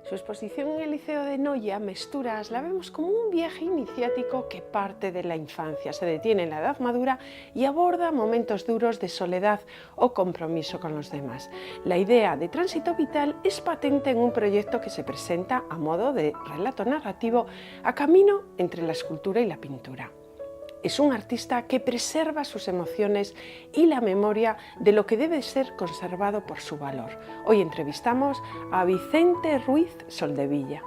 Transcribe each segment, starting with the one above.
Su exposición en el Liceo de Noia, Mesturas, la vemos como un viaje iniciático que parte de la infancia, se detiene en la edad madura y aborda momentos duros de soledad o compromiso con los demás. La idea de tránsito vital es patente en un proyecto que se presenta a modo de relato narrativo a camino entre la escultura y la pintura. Es un artista que preserva sus emociones y la memoria de lo que debe ser conservado por su valor. Hoy entrevistamos a Vicente Ruiz Soldevilla.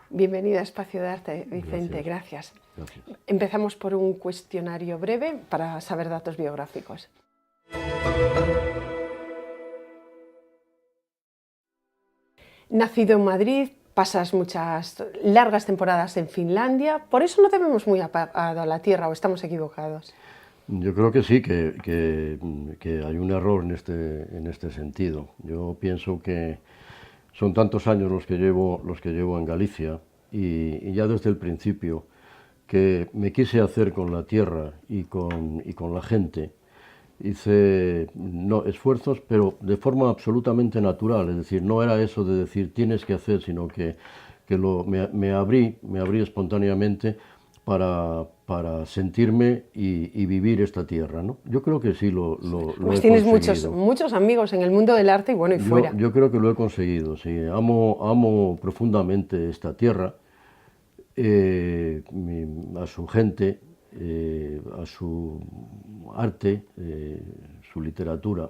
Bienvenido a Espacio de Arte, Vicente, gracias. Empezamos por un cuestionario breve para saber datos biográficos. Nacido en Madrid, pasas muchas largas temporadas en Finlandia, por eso no te vemos muy apagado a la tierra, ¿o estamos equivocados? Yo creo que sí, que hay un error en este sentido. Yo pienso que son tantos años los que llevo en Galicia y ya desde el principio que me quise hacer con la tierra y con la gente. Hice esfuerzos, pero de forma absolutamente natural, es decir, no era eso de decir tienes que hacer, sino que me abrí espontáneamente para sentirme y vivir esta tierra, ¿no? Yo creo que sí lo he tienes conseguido. muchos amigos en el mundo del arte y bueno, y fuera. Yo creo que lo he conseguido, sí. Amo profundamente esta tierra, a su gente, a su arte, su literatura,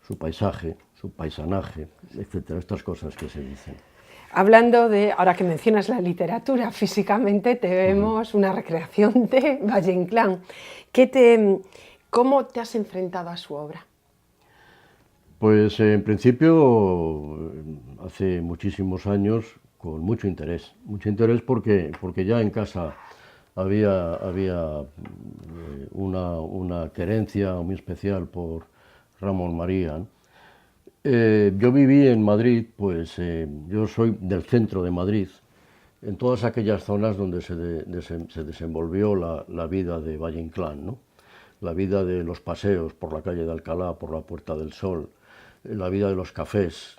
su paisaje, su paisanaje, etcétera, estas cosas que se dicen. Hablando de, ahora que mencionas la literatura, físicamente te vemos una recreación de Valle Inclán. ¿Cómo te has enfrentado a su obra? Pues en principio, hace muchísimos años, con mucho interés porque ya en casa había una querencia muy especial por Ramón María. Yo viví en Madrid, pues yo soy del centro de Madrid, en todas aquellas zonas donde se desenvolvió la vida de Valle Inclán, ¿no? La vida de los paseos por la calle de Alcalá, por la Puerta del Sol, la vida de los cafés.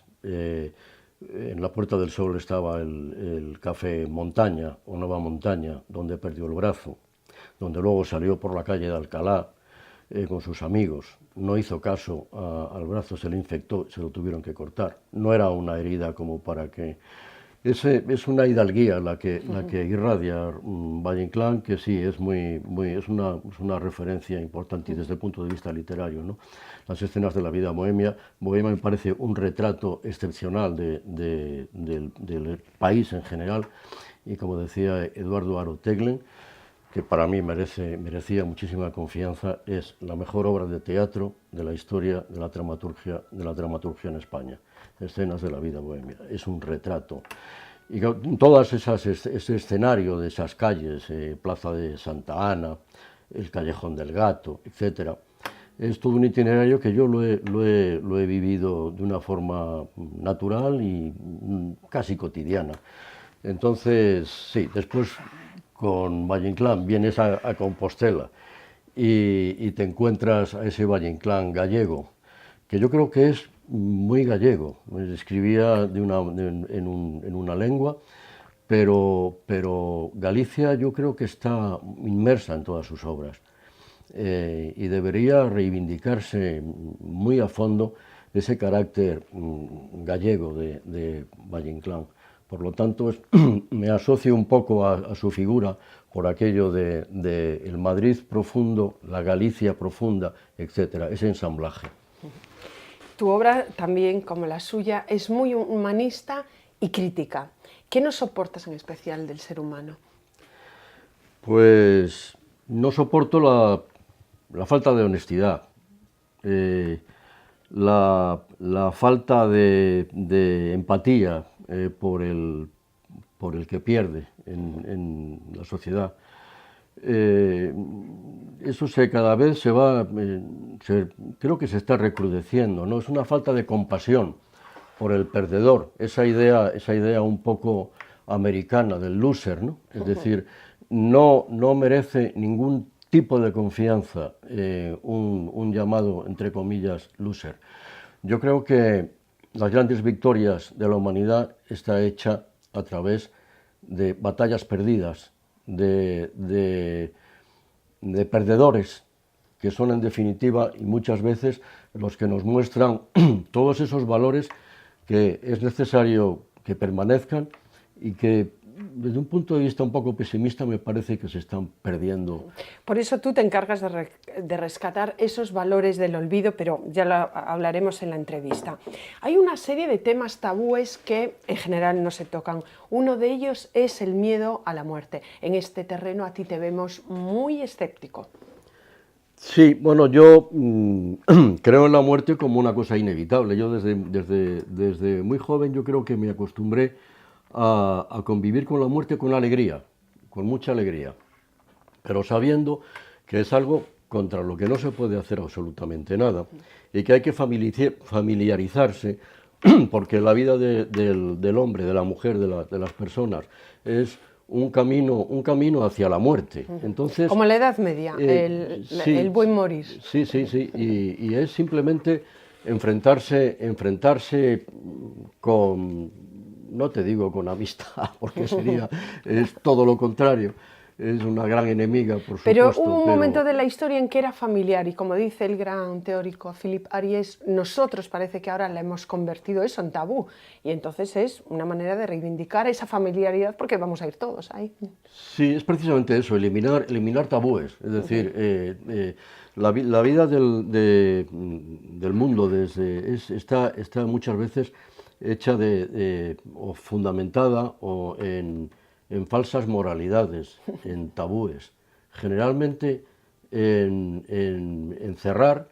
En la Puerta del Sol estaba el café Montaña o Nueva Montaña, donde perdió el brazo, donde luego salió por la calle de Alcalá con sus amigos. No hizo caso al brazo, se le infectó, se lo tuvieron que cortar. No era una herida como para que... Es una hidalguía la que irradia Valle Inclán, que sí, es una referencia importante y desde el punto de vista literario, ¿no? Las escenas de la vida bohemia me parece un retrato excepcional del país en general, y como decía Eduardo Aro Teglen, que para mí merecía muchísima confianza, es la mejor obra de teatro de la historia de la dramaturgia en España. Escenas de la vida bohemia, es un retrato. Y ese escenario de esas calles, Plaza de Santa Ana, el Callejón del Gato, etcétera, es todo un itinerario que yo lo he vivido de una forma natural y casi cotidiana. Entonces, sí, después con Valle Inclán vienes a Compostela y te encuentras a ese Valle Inclán gallego, que yo creo que es muy gallego. Escribía en una lengua, pero Galicia yo creo que está inmersa en todas sus obras, y debería reivindicarse muy a fondo ese carácter gallego de Valle Inclán. Por lo tanto, me asocio un poco a su figura por aquello de el Madrid profundo, la Galicia profunda, etcétera, ese ensamblaje. Tu obra también, como la suya, es muy humanista y crítica. ¿Qué no soportas en especial del ser humano? Pues no soporto la falta de honestidad, la falta de empatía por el que pierde en la sociedad. Eso cada vez creo que se está recrudeciendo, ¿no? Es una falta de compasión por el perdedor, esa idea un poco americana del loser, ¿no? Es decir, no merece ningún tipo de confianza, un llamado, entre comillas, loser. Yo creo que las grandes victorias de la humanidad está hecha a través de batallas perdidas, de perdedores, que son en definitiva y muchas veces los que nos muestran todos esos valores que es necesario que permanezcan y que desde un punto de vista un poco pesimista me parece que se están perdiendo. Por eso tú te encargas de rescatar esos valores del olvido, pero ya lo hablaremos en la entrevista. Hay una serie de temas tabúes que en general no se tocan. Uno de ellos es el miedo a la muerte. En este terreno a ti te vemos muy escéptico. Sí, bueno, yo creo en la muerte como una cosa inevitable. Yo desde muy joven yo creo que me acostumbré a convivir con la muerte con alegría, con mucha alegría, pero sabiendo que es algo contra lo que no se puede hacer absolutamente nada y que hay que familiarizarse porque la vida del hombre, de la mujer, de las personas es un camino hacia la muerte. Entonces, como la Edad Media, sí, el buen morir. Sí, y es simplemente enfrentarse con, no te digo con amistad, porque es todo lo contrario, es una gran enemiga, por supuesto. Pero hubo un momento de la historia en que era familiar y, como dice el gran teórico Philip Aries, nosotros parece que ahora la hemos convertido eso en tabú y entonces es una manera de reivindicar esa familiaridad porque vamos a ir todos ahí. Sí, es precisamente eso, eliminar tabúes, es decir, la vida del mundo está muchas veces hecha o fundamentada o en falsas moralidades, en tabúes, generalmente en cerrar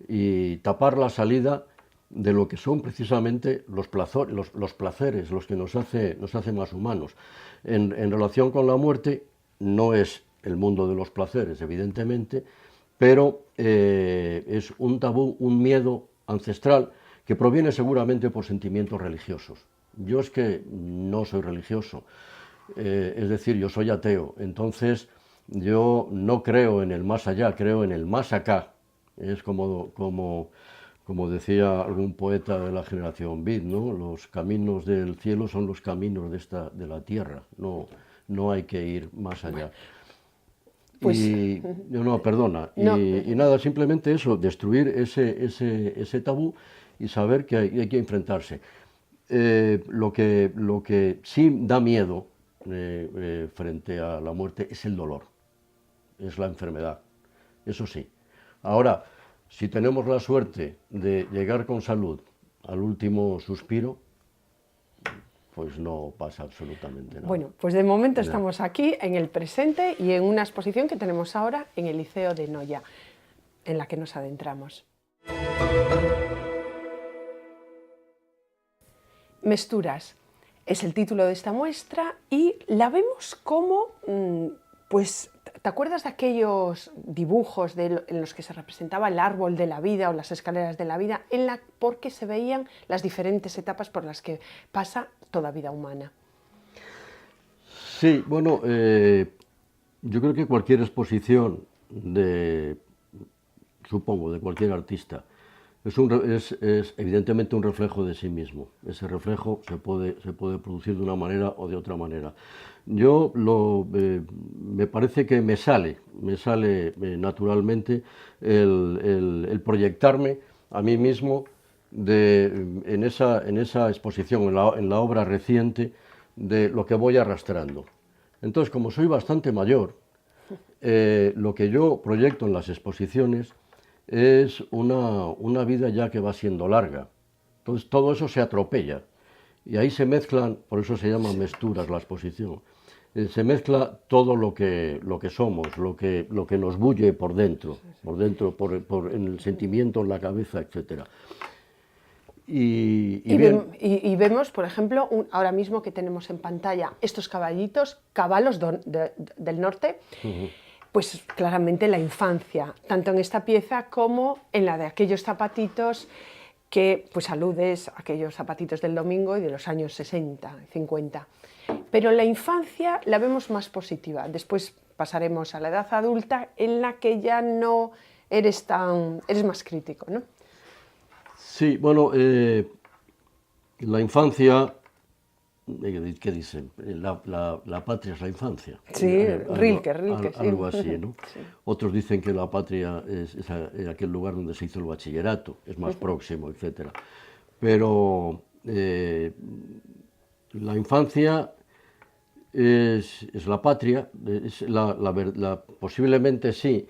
y tapar la salida de lo que son precisamente los placeres, los que nos hacen más humanos. En relación con la muerte, no es el mundo de los placeres, evidentemente, pero es un tabú, un miedo ancestral que proviene seguramente por sentimientos religiosos. Yo es que no soy religioso, es decir, yo soy ateo, entonces yo no creo en el más allá, creo en el más acá. Es como decía algún poeta de la generación Beat, ¿no? Los caminos del cielo son los caminos de la tierra, no hay que ir más allá. Pues, y nada, simplemente eso, destruir ese tabú y saber que hay que enfrentarse. Lo que sí da miedo frente a la muerte es el dolor, es la enfermedad, eso sí. Ahora, si tenemos la suerte de llegar con salud al último suspiro, pues no pasa absolutamente nada. Bueno, pues de momento estamos aquí en el presente y en una exposición que tenemos ahora en el Liceo de Noia, en la que nos adentramos. Mesturas es el título de esta muestra y la vemos como, pues, ¿te acuerdas de aquellos dibujos en los que se representaba el árbol de la vida o las escaleras de la vida, porque se veían las diferentes etapas por las que pasa toda vida humana? Sí, bueno, yo creo que cualquier exposición supongo, de cualquier artista, es evidentemente un reflejo de sí mismo. Ese reflejo se puede producir de una manera o de otra manera. Me parece que me sale naturalmente el proyectarme a mí mismo en esa exposición, en la obra reciente, de lo que voy arrastrando. Entonces, como soy bastante mayor, lo que yo proyecto en las exposiciones es una vida ya que va siendo larga. Entonces todo eso se atropella y ahí se mezclan, por eso se llama Mesturas la exposición, se mezcla todo lo que somos, lo que nos bulle por dentro, en el sentimiento, en la cabeza, etc. Y vemos, por ejemplo, ahora mismo que tenemos en pantalla estos caballos del norte, pues claramente la infancia, tanto en esta pieza como en la de aquellos zapatitos que pues aludes a aquellos zapatitos del domingo y de los años 60, 50. pero la infancia la vemos más positiva. Después pasaremos a la edad adulta en la que ya no eres más crítico, ¿no? Sí, bueno, la infancia, ¿qué dicen? La patria es la infancia. Sí, Rilke, sí. Algo así, ¿no? Sí. Otros dicen que la patria es aquel lugar donde se hizo el bachillerato, es más próximo, etc. Pero la infancia es la patria, posiblemente sí,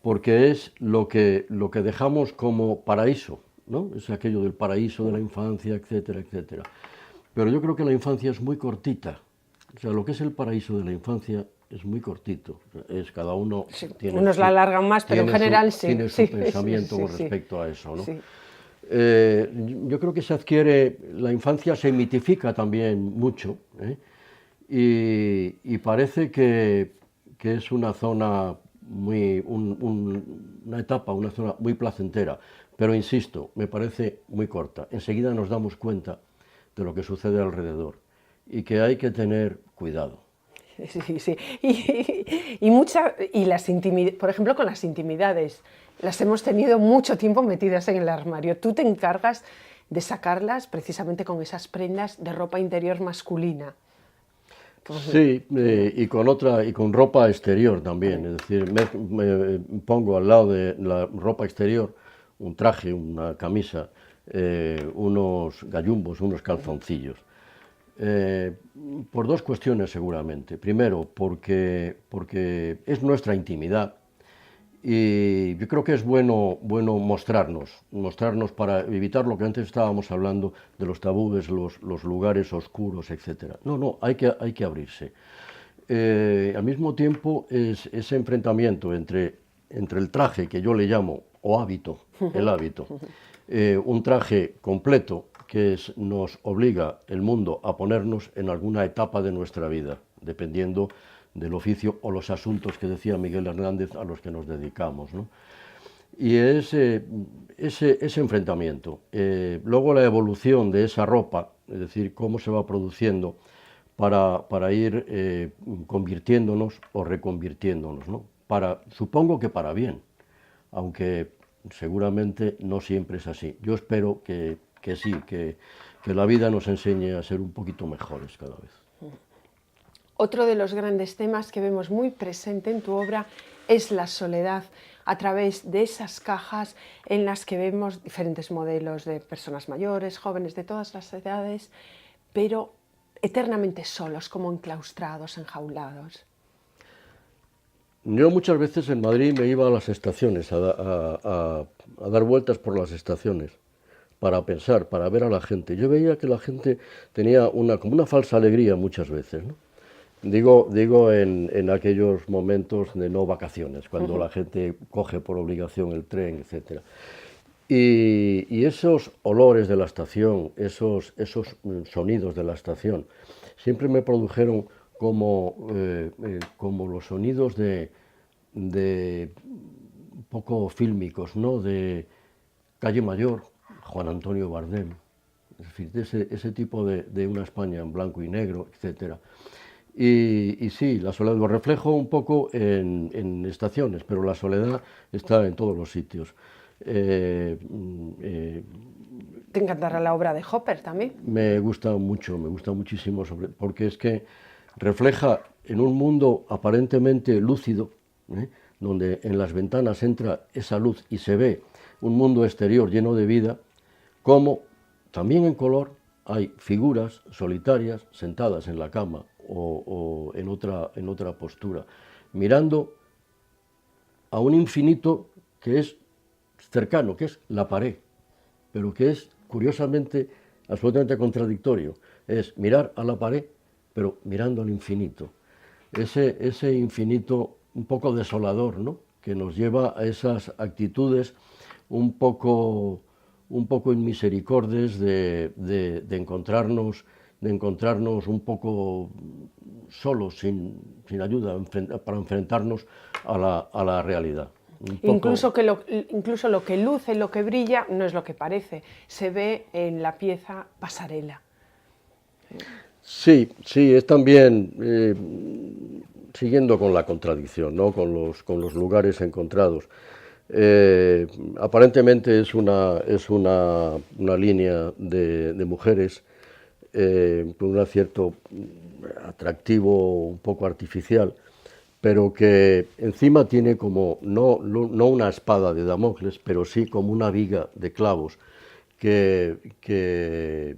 porque es lo que dejamos como paraíso, ¿no? Es aquello del paraíso de la infancia, etcétera, etcétera. Pero yo creo que la infancia es muy cortita. O sea, lo que es el paraíso de la infancia es muy cortito. Es cada uno Sí, tiene unos la alargan más, pero en general sí. Tiene su pensamiento sí, con respecto a eso, ¿no? Sí. Yo creo que se adquiere, la infancia se mitifica también mucho, ¿eh? Y parece que es una zona una etapa, una zona muy placentera, pero insisto, me parece muy corta. Enseguida nos damos cuenta de lo que sucede alrededor y que hay que tener cuidado. Sí, sí. Por ejemplo, con las intimidades, las hemos tenido mucho tiempo metidas en el armario. Tú te encargas de sacarlas precisamente con esas prendas de ropa interior masculina. Sí, y con ropa exterior también, es decir, me pongo al lado de la ropa exterior un traje, una camisa, unos gallumbos, unos calzoncillos. Por dos cuestiones seguramente. Primero, porque es nuestra intimidad y yo creo que es bueno mostrarnos para evitar lo que antes estábamos hablando de los tabúes, los lugares oscuros, etc. No, hay que abrirse. Al mismo tiempo, ese enfrentamiento entre el traje, que yo le llamo, o hábito, el hábito, un traje completo que nos obliga el mundo a ponernos en alguna etapa de nuestra vida, dependiendo del oficio o los asuntos que decía Miguel Hernández a los que nos dedicamos, ¿no? Y ese enfrentamiento. Luego la evolución de esa ropa, es decir, cómo se va produciendo para ir convirtiéndonos o reconvirtiéndonos, ¿no? Supongo que para bien, aunque seguramente no siempre es así. Yo espero que sí, que la vida nos enseñe a ser un poquito mejores cada vez. Otro de los grandes temas que vemos muy presente en tu obra es la soledad, a través de esas cajas en las que vemos diferentes modelos de personas mayores, jóvenes de todas las edades, pero eternamente solos, como enclaustrados, enjaulados. Yo muchas veces en Madrid me iba a las estaciones, a dar vueltas por las estaciones, para pensar, para ver a la gente. Yo veía que la gente tenía como una falsa alegría muchas veces, ¿no? Digo en aquellos momentos de no vacaciones, cuando la gente coge por obligación el tren, etc. Y esos olores de la estación, esos sonidos de la estación, siempre me produjeron como los sonidos de un poco fílmicos, ¿no? De Calle Mayor, Juan Antonio Bardem, es decir, ese tipo de una España en blanco y negro, etcétera. Y sí, la soledad lo reflejo un poco en estaciones, pero la soledad está en todos los sitios. Te encantará la obra de Hopper también. Me gusta muchísimo, porque es que refleja en un mundo aparentemente lúcido, donde en las ventanas entra esa luz y se ve un mundo exterior lleno de vida, como también en color hay figuras solitarias sentadas en la cama o en otra postura, mirando a un infinito que es cercano, que es la pared, pero que es curiosamente absolutamente contradictorio. Es mirar a la pared, pero mirando al infinito. Ese infinito un poco desolador, ¿no? Que nos lleva a esas actitudes un poco inmisericordes de encontrarnos un poco solos, sin ayuda, para enfrentarnos a la realidad. Incluso lo que luce, lo que brilla, no es lo que parece, se ve en la pieza pasarela. Sí, sí, es también siguiendo con la contradicción, ¿no? Con los lugares encontrados. Aparentemente es una línea de mujeres con un cierto atractivo un poco artificial, pero que encima tiene como, no una espada de Damocles, pero sí como una viga de clavos que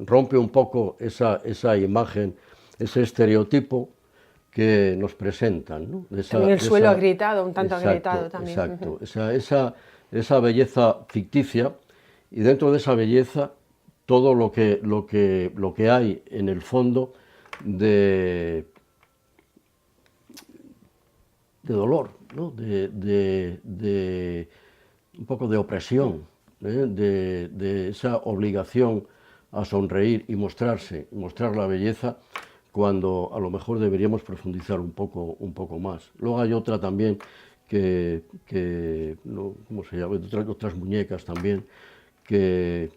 rompe un poco esa imagen, ese estereotipo que nos presentan, ¿no? También el suelo agrietado, un tanto agrietado también. Exacto, esa belleza ficticia, y dentro de esa belleza todo lo que hay en el fondo de dolor, ¿no? de un poco de opresión, de esa obligación a sonreír y mostrar la belleza, cuando a lo mejor deberíamos profundizar un poco más. Luego hay otra también ¿cómo se llama? Otras muñecas también que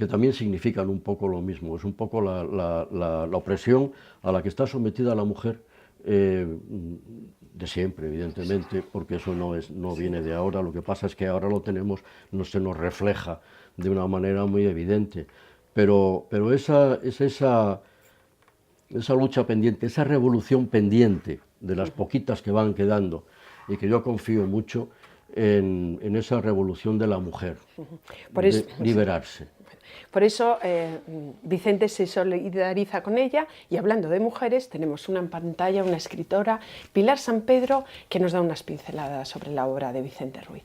también significan un poco lo mismo. Es un poco la opresión a la que está sometida la mujer de siempre, evidentemente, porque eso no viene de ahora. Lo que pasa es que ahora lo tenemos, no se nos refleja de una manera muy evidente. Pero es esa lucha pendiente, esa revolución pendiente de las poquitas que van quedando, y que yo confío mucho en esa revolución de la mujer, de liberarse. Por eso Vicente se solidariza con ella, y hablando de mujeres, tenemos una en pantalla, una escritora, Pilar San Pedro, que nos da unas pinceladas sobre la obra de Vicente Ruiz.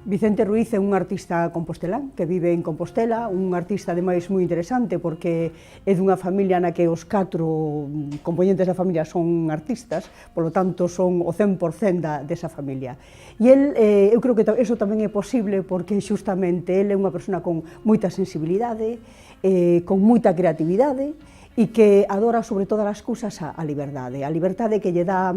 Vicente Ruiz é un artista compostelán que vive en Compostela, un artista ademais moi interesante porque é dunha familia na que os 4 componentes da familia son artistas, polo tanto son o 100% desa familia. E eu creo que iso tamén é posible porque xustamente ele é unha persona con moita sensibilidade, con moita creatividade, e que adora sobre todas as cousas a liberdade que lle dá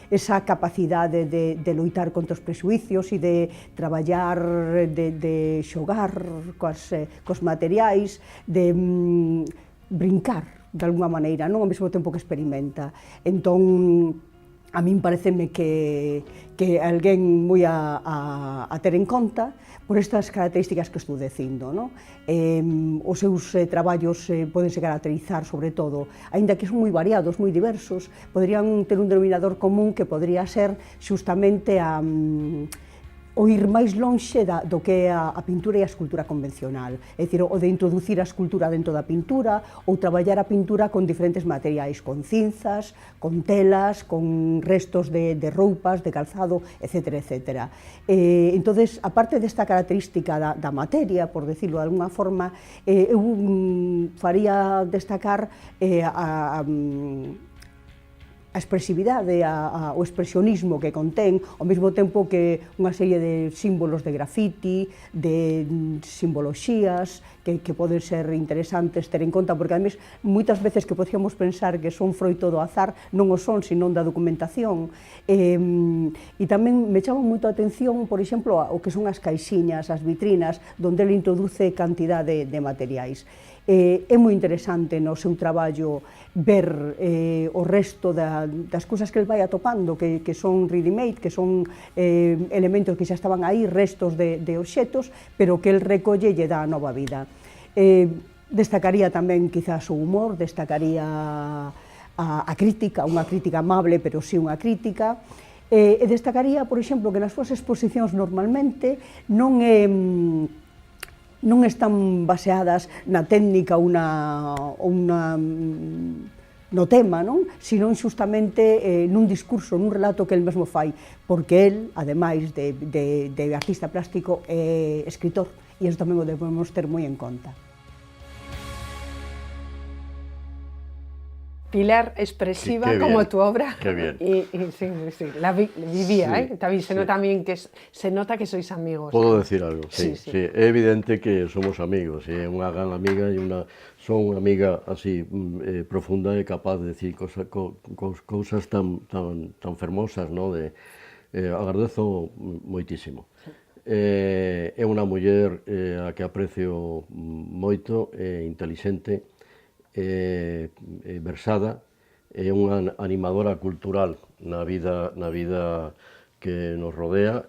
esa capacidade de loitar contra os prexuicios e de traballar, de xogar cos materiais, de brincar de alguna maneira, non? Ao mesmo tempo que experimenta. Entón, a min pareceme que alguén moi a ter en conta por estas características que estou dicindo, non? Os seus traballos podense caracterizar, sobre todo, aínda que son moi variados, moi diversos, poderían ter un denominador común que podría ser xustamente o ir máis lonxe do que é a pintura e a escultura convencional, é dicir, o de introducir a escultura dentro da pintura ou traballar a pintura con diferentes materiais, con cinzas, con telas, con restos de roupas, de calzado, etc. etc. Entonces, aparte desta característica da materia, por decirlo de alguna forma, eu faría destacar a expresividade, o expresionismo que contén, ao mesmo tempo que unha serie de símbolos de grafiti, de simboloxías, que poden ser interesantes ter en conta, porque, ademais, moitas veces que podíamos pensar que son froito do azar, non o son, senón da documentación. E tamén me chama moito a atención, por exemplo, o que son as caixiñas, as vitrinas, onde ele introduce cantidade de materiais. É moi interesante no seu traballo ver o resto das cousas que ele vai atopando, que son ready-made, que son elementos que xa estaban aí, restos de obxetos, pero que ele recolle e lle dá nova vida. Destacaría tamén quizás o humor, destacaría a crítica, unha crítica amable, pero sí unha crítica, e destacaría, por exemplo, que nas súas exposicións normalmente non están baseadas na técnica ou no tema, sino xustamente nun discurso, nun relato que el mesmo fai, porque el, ademais de artista plástico, é escritor, e iso tamén o debemos ter moi en conta. Pilar, expresiva como tu obra. Qué bien. Sí, la vivía, sí, también se nota también que se nota que sois amigos. Puedo decir algo, sí. É evidente que somos amigos, é unha gran amiga e son unha amiga así profunda e capaz de decir cousas tan fermosas, ¿no? Agradezo moitísimo. É unha muller a que aprecio moito, intelixente, versada, é unha animadora cultural na vida que nos rodea,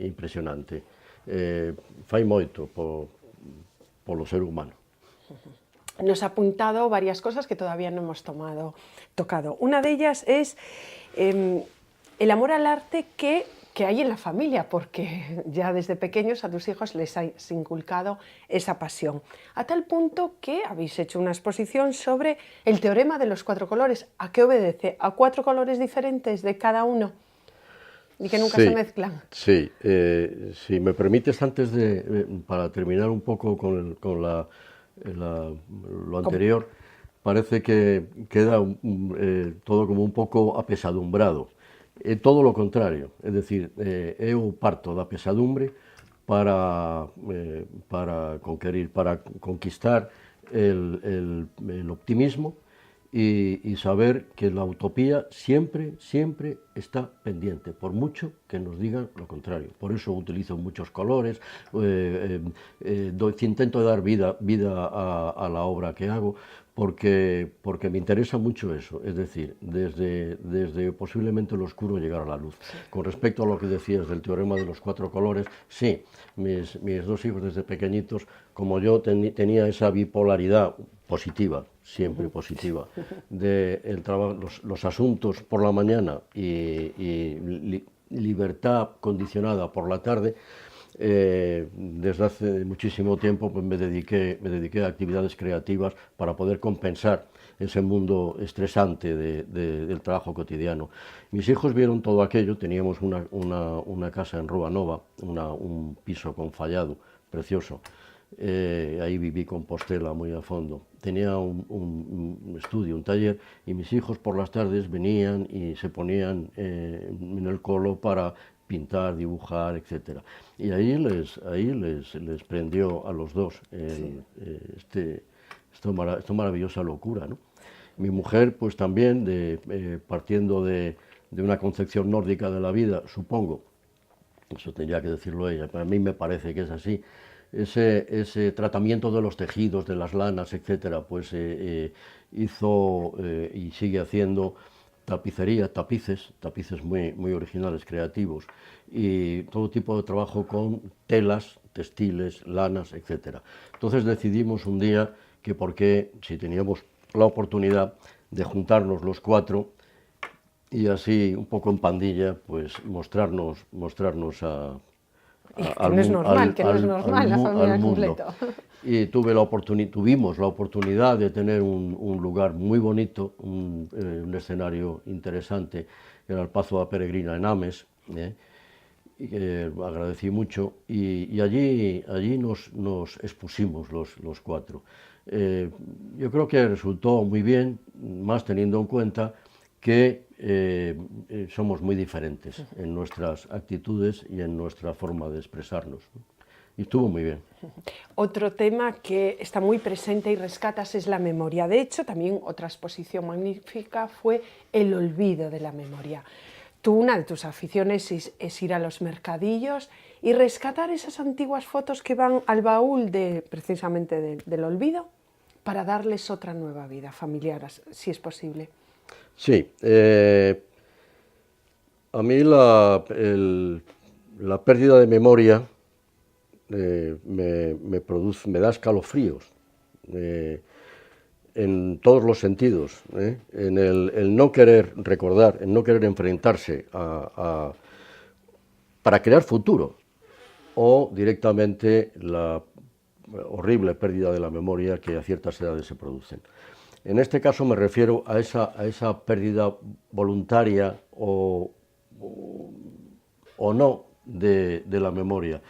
impresionante. Fai moito polo ser humano. Nos ha apuntado varias cosas que todavía no hemos tocado. Una de ellas es el amor al arte que hay en la familia, porque ya desde pequeños a tus hijos les has inculcado esa pasión. A tal punto que habéis hecho una exposición sobre el teorema de los 4 colores. ¿A qué obedece? ¿A 4 colores diferentes de cada uno? Y que nunca se mezclan. Sí, si me permites, antes para terminar un poco con lo anterior, parece que queda todo como un pouco apesadumbrado. É todo lo contrario, é dicir, eu parto da pesadumbre para conquistar el optimismo y saber que la utopía siempre está pendiente, por mucho que nos digan lo contrario. Por eso utilizo muchos colores, intento dar vida a la obra que hago, porque me interesa mucho eso, es decir, desde posiblemente lo oscuro llegar a la luz. Con respecto a lo que decías del teorema de los 4 colores, sí, mis 2 hijos desde pequeñitos, como yo tenía esa bipolaridad positiva, siempre positiva, de los asuntos por la mañana y libertad condicionada por la tarde. Desde hace muchísimo tiempo pues me dediqué a actividades creativas para poder compensar ese mundo estresante del trabajo cotidiano. Mis hijos vieron todo aquello. Teníamos una casa en Rúa Nova, un piso con fallado precioso. Ahí viví Compostela muy a fondo. Tenía un estudio, un taller, y mis hijos por las tardes venían y se ponían en el colo para pintar, dibujar, etc. Y ahí les prendió a los dos esta maravillosa locura, ¿no? Mi mujer, pues también, partiendo de una concepción nórdica de la vida, supongo, eso tendría que decirlo ella, pero a mí me parece que es así, ese tratamiento de los tejidos, de las lanas, etcétera, pues hizo y sigue haciendo tapicería, tapices muy originales, creativos, y todo tipo de trabajo con telas, textiles, lanas, etcétera. Entonces decidimos un día que por qué, si teníamos la oportunidad de juntarnos los 4 y así un poco en pandilla, pues mostrarnos que no es normal, la familia completa. Y tuvimos la oportunidad de tener un lugar muy bonito, un escenario interesante, que era el Pazo da Peregrina en Ames, y que agradecí mucho, y allí nos expusimos los 4. Yo creo que resultó muy bien, más teniendo en cuenta que somos muy diferentes en nuestras actitudes y en nuestra forma de expresarnos, ¿no? Y estuvo muy bien. Otro tema que está muy presente y rescatas es la memoria. De hecho, también otra exposición magnífica fue el olvido de la memoria. Una de tus aficiones es ir a los mercadillos y rescatar esas antiguas fotos que van al baúl precisamente del olvido para darles otra nueva vida familiar, si es posible. Sí, a mí la pérdida de memoria me da escalofríos en todos los sentidos, en el no querer recordar, en no querer enfrentarse para crear futuro, o directamente la horrible pérdida de la memoria que a ciertas edades se producen. En este caso me refiero a esa pérdida voluntaria o no de la memoria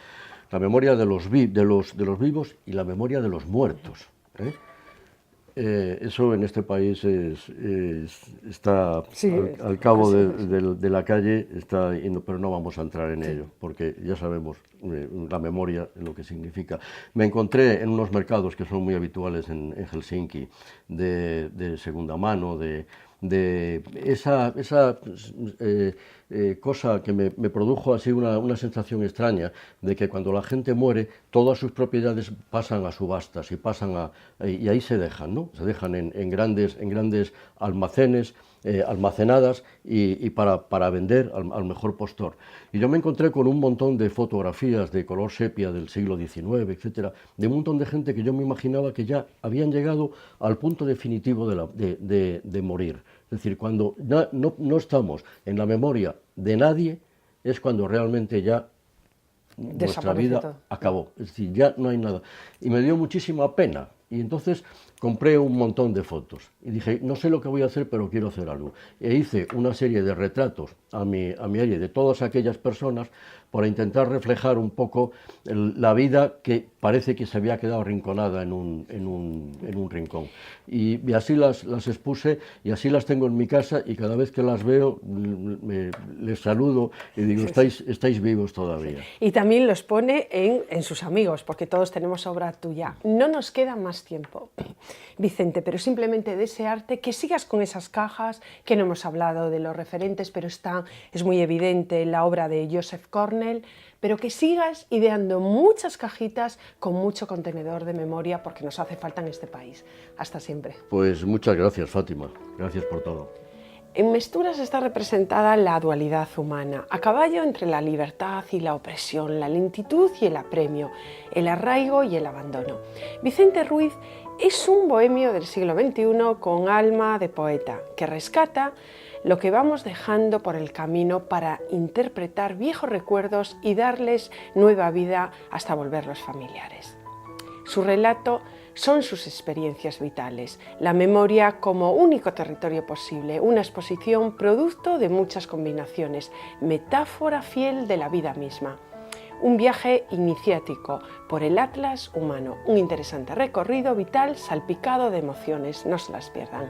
de los vivos y la memoria de los muertos. Eso en este país está al cabo de la calle, pero no vamos a entrar en ello, porque ya sabemos la memoria, lo que significa. Me encontré en unos mercados que son muy habituales en Helsinki, de segunda mano, de de esa cosa que me produjo así una sensación extraña de que cuando la gente muere todas sus propiedades pasan a subastas y ahí se dejan, ¿no? Se dejan en grandes almacenes, almacenadas y para vender al mejor postor. Y yo me encontré con un montón de fotografías de color sepia del siglo XIX, etcétera, de un montón de gente que yo me imaginaba que ya habían llegado al punto definitivo de morir. Es decir, cuando no estamos en la memoria de nadie, es cuando realmente ya nuestra vida acabó. Es decir, ya no hay nada. Y me dio muchísima pena. Y entonces compré un montón de fotos y dije, no sé lo que voy a hacer, pero quiero hacer algo. E hice una serie de retratos a mi aire de todas aquellas personas para intentar reflejar un poco la vida que parece que se había quedado arrinconada en un rincón. Y así las expuse y así las tengo en mi casa y cada vez que las veo les saludo y digo, estáis vivos todavía. Y también los pone en sus amigos, porque todos tenemos obra tuya. No nos queda más tiempo, Vicente, pero simplemente desearte que sigas con esas cajas, que no hemos hablado de los referentes, pero es muy evidente la obra de Joseph Cornell, pero que sigas ideando muchas cajitas con mucho contenedor de memoria, porque nos hace falta en este país. Hasta siempre. Pues muchas gracias, Fátima. Gracias por todo. En Mesturas está representada la dualidad humana, a caballo entre la libertad y la opresión, la lentitud y el apremio, el arraigo y el abandono. Vicente Ruiz es un bohemio del siglo XXI con alma de poeta, que rescata lo que vamos dejando por el camino para interpretar viejos recuerdos y darles nueva vida hasta volverlos familiares. Su relato son sus experiencias vitales, la memoria como único territorio posible, una exposición producto de muchas combinaciones, metáfora fiel de la vida misma. Un viaje iniciático por el Atlas humano, un interesante recorrido vital salpicado de emociones, no se las pierdan.